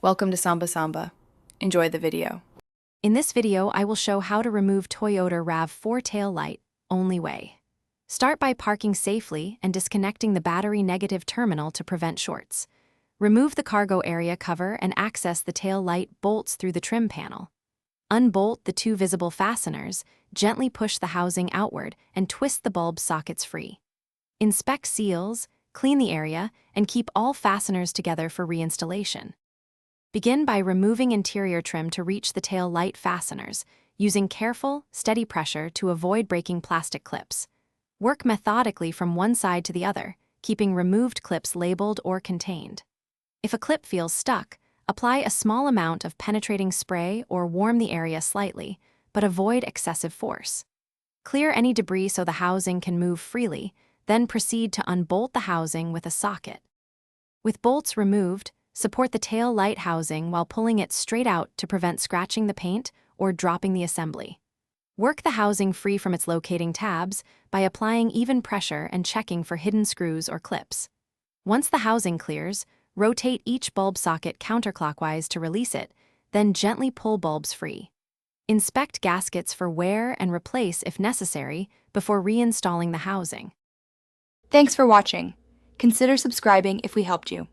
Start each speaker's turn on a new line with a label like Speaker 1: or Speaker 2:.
Speaker 1: Welcome to Samba Samba. Enjoy the video.
Speaker 2: In this video, I will show how to remove Toyota Rav4 tail light, only way. Start by parking safely and disconnecting the battery negative terminal to prevent shorts. Remove the cargo area cover and access the tail light bolts through the trim panel. Unbolt the two visible fasteners, gently push the housing outward, and twist the bulb sockets free. Inspect seals, clean the area, and keep all fasteners together for reinstallation. Begin by removing interior trim to reach the tail light fasteners, using careful, steady pressure to avoid breaking plastic clips. Work methodically from one side to the other, keeping removed clips labeled or contained. If a clip feels stuck, apply a small amount of penetrating spray or warm the area slightly, but avoid excessive force. Clear any debris so the housing can move freely, then proceed to unbolt the housing with a socket. With bolts removed, support the tail light housing while pulling it straight out to prevent scratching the paint or dropping the assembly. Work the housing free from its locating tabs by applying even pressure and checking for hidden screws or clips. Once the housing clears, rotate each bulb socket counterclockwise to release it, then gently pull bulbs free. Inspect gaskets for wear and replace if necessary before reinstalling the housing.
Speaker 1: Thanks for watching. Consider subscribing if we helped you.